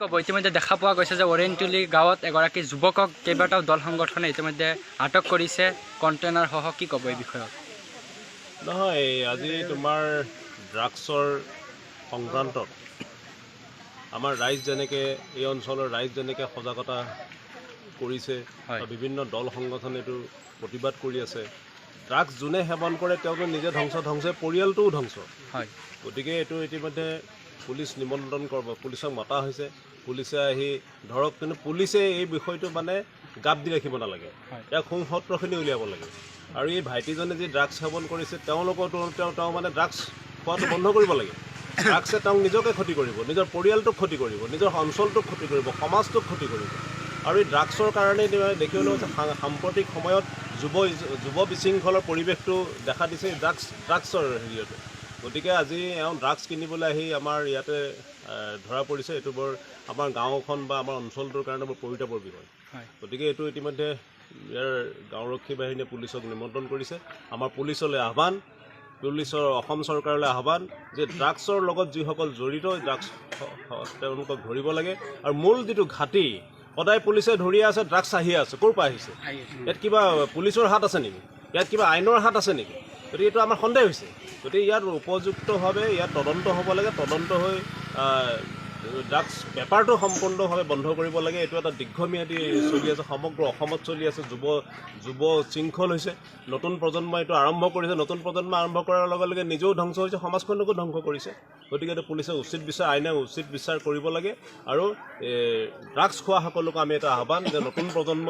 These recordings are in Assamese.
কব ইতিমধ্যে দেখা পোৱা গৈছে যে ওৰেণ্টুলি গাঁৱত এগৰাকী যুৱকক কেইবাটাও দল সংগঠনে ইতিমধ্যে আটক কৰিছে কণ্টেইনাৰ সহ কি ক'ব এই বিষয়ত নহয় আজি তোমাৰ ড্ৰাগছৰ সংক্ৰান্তত আমাৰ ৰাইজ যেনেকৈ এই অঞ্চলৰ ৰাইজ যেনেকৈ সজাগতা কৰিছে বিভিন্ন দল সংগঠনে এইটো প্ৰতিবাদ কৰি আছে ড্ৰাগছ যোনে সেৱন কৰে তেওঁতো নিজে ধ্বংস পৰিয়ালটোও ধ্বংস হয় গতিকে এইটো ইতিমধ্যে পুলিচ নিমন্ত্ৰণ কৰিব পুলিচক মতা হৈছে পুলিচে আহি ধৰক কিন্তু পুলিচে এই বিষয়টো মানে গাপ দি ৰাখিব নালাগে ইয়াক সূত্ৰখিনি উলিয়াব লাগে আৰু এই ভাইটিজনে যি ড্ৰাগছ সেৱন কৰিছে তেওঁলোকতো তেওঁ মানে ড্ৰাগছ খোৱাটো বন্ধ কৰিব লাগে ড্ৰাগছে তেওঁক নিজকে ক্ষতি কৰিব নিজৰ পৰিয়ালটোক ক্ষতি কৰিব নিজৰ অঞ্চলটোক ক্ষতি কৰিব সমাজটোক ক্ষতি কৰিব আৰু এই ড্ৰাগছৰ কাৰণেই দেখিবলৈ হৈছে সাম্প্ৰতিক সময়ত যুৱ বিশৃংখলৰ পৰিৱেশটো দেখা দিছে ড্ৰাগছৰ হেৰিয়তে গতিকে আজি এওঁ ড্ৰাগছ কিনিবলৈ আহি আমাৰ ইয়াতে ধৰা পৰিছে এইটো বৰ আমাৰ গাঁওখন বা আমাৰ অঞ্চলটোৰ কাৰণে বৰ পৰিতাপৰ বিষয় গতিকে এইটো ইতিমধ্যে ইয়াৰ গাঁওৰক্ষী বাহিনীয়ে পুলিচক নিমন্ত্ৰণ কৰিছে আমাৰ পুলিচলৈ আহ্বান পুলিচৰ অসম চৰকাৰলৈ আহ্বান যে ড্ৰাগছৰ লগত যিসকল জড়িত ড্ৰাগছ তেওঁলোকক ধৰিব লাগে আৰু মূল যিটো ঘাটি সদায় পুলিচে ধৰি আছে ড্ৰাগছ আহি আছে ক'ৰ পৰা আহিছে ইয়াত কিবা পুলিচৰ হাত আছে নেকি ইয়াত কিবা আইনৰ হাত আছে নেকি গতিকে এইটো আমাৰ সন্দেহ হৈছে গতিকে ইয়াত উপযুক্তভাৱে ইয়াত তদন্ত হ'ব লাগে তদন্ত হৈ ড্ৰাগছ বেপাৰটো সম্পূৰ্ণভাৱে বন্ধ কৰিব লাগে এইটো এটা দীৰ্ঘম্যাদী চলি আছে সমগ্ৰ অসমত চলি আছে যুৱ শৃংখল হৈছে নতুন প্ৰজন্ম এইটো আৰম্ভ কৰিছে নতুন প্ৰজন্ম আৰম্ভ কৰাৰ লগে লগে নিজেও ধ্বংস হৈছে সমাজখনকো ধ্বংস কৰিছে গতিকে এইটো পুলিচে আইনে উচিত বিচাৰ কৰিব লাগে আৰু ড্ৰাগছ খোৱা সকলোকে আমি এটা আহ্বান যে নতুন প্ৰজন্ম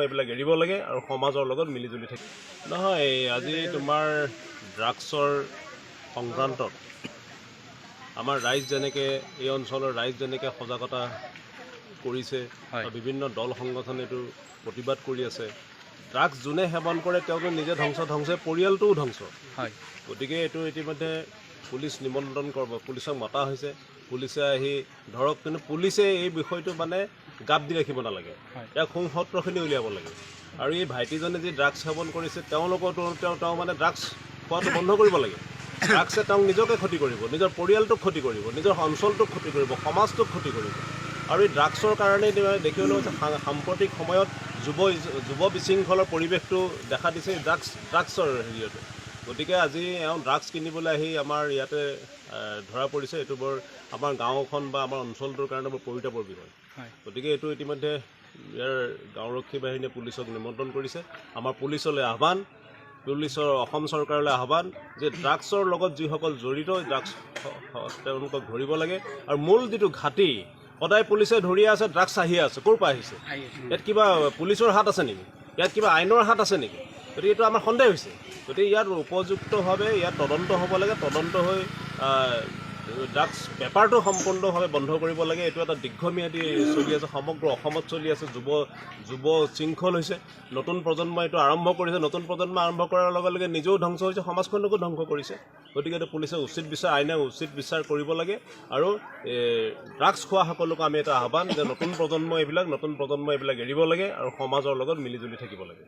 এইবিলাক এৰিব লাগে আৰু সমাজৰ লগত মিলিজুলি থাকে নহয় আজি তোমাৰ ড্ৰাগছৰ সংক্ৰান্তত আমাৰ ৰাইজ যেনেকৈ এই অঞ্চলৰ ৰাইজ যেনেকৈ সজাগতা কৰিছে বিভিন্ন দল সংগঠনে এইটো প্ৰতিবাদ কৰি আছে ড্ৰাগছ যোনে সেৱন কৰে তেওঁতো নিজে ধ্বংস পৰিয়ালটোও ধ্বংস গতিকে এইটো ইতিমধ্যে পুলিচ নিমন্ত্ৰণ কৰিব পুলিচক মতা হৈছে পুলিচে আহি ধৰক কিন্তু পুলিচে এই বিষয়টো মানে গাপ দি ৰাখিব নালাগে ইয়াক সূত্ৰখিনি উলিয়াব লাগে আৰু এই ভাইটিজনে যি ড্ৰাগছ সেৱন কৰিছে তেওঁলোকতো তেওঁ মানে ড্ৰাগছ খোৱাটো বন্ধ কৰিব লাগে ড্ৰাগছে তেওঁক নিজকে ক্ষতি কৰিব নিজৰ পৰিয়ালটোক ক্ষতি কৰিব নিজৰ অঞ্চলটোক ক্ষতি কৰিব সমাজটোক ক্ষতি কৰিব আৰু এই ড্ৰাগছৰ কাৰণেই দেখিবলৈ হৈছে সাম্প্ৰতিক সময়ত যুৱ বিশৃংখলৰ পৰিৱেশটো দেখা দিছে ড্ৰাগছৰ হেৰিয়তে গতিকে আজি এওঁ ড্ৰাগছ কিনিবলৈ আহি আমাৰ ইয়াতে ধৰা পৰিছে এইটো বৰ আমাৰ গাঁওখন বা আমাৰ অঞ্চলটোৰ কাৰণে বৰ পৰিতাপৰ বিষয় গতিকে এইটো ইতিমধ্যে ইয়াৰ গাঁওৰক্ষী বাহিনীয়ে পুলিচক নিমন্ত্ৰণ কৰিছে আমাৰ পুলিচলৈ আহ্বান পুলিচৰ অসম চৰকাৰলৈ আহ্বান যে ড্ৰাগছৰ লগত যিসকল জড়িত ড্ৰাগছ তেওঁলোকক ধৰিব লাগে আৰু মূল যিটো ঘাটি সদায় পুলিচে ধৰি আছে ড্ৰাগছ আহি আছে ক'ৰ পৰা আহিছে ইয়াত কিবা পুলিচৰ হাত আছে নেকি ইয়াত কিবা আইনৰ হাত আছে নেকি গতিকে এইটো আমাৰ সন্দেহ হৈছে গতিকে ইয়াত উপযুক্তভাৱে ইয়াত তদন্ত হ'ব লাগে তদন্ত হৈ ড্ৰাগছ বেপাৰটো সম্পূৰ্ণভাৱে বন্ধ কৰিব লাগে এইটো এটা দীৰ্ঘম্যাদী চলি আছে সমগ্ৰ অসমত চলি আছে যুৱ শৃংখল হৈছে নতুন প্ৰজন্ম এইটো আৰম্ভ কৰিছে নতুন প্ৰজন্ম আৰম্ভ কৰাৰ লগে লগে নিজেও ধ্বংস হৈছে সমাজখনকো ধ্বংস কৰিছে গতিকে এইটো পুলিচে আইনে উচিত বিচাৰ কৰিব লাগে আৰু ড্ৰাগছ খোৱা সকলোকে আমি এটা আহ্বান যে নতুন প্ৰজন্ম এইবিলাক এৰিব লাগে আৰু সমাজৰ লগত মিলিজুলি থাকিব লাগে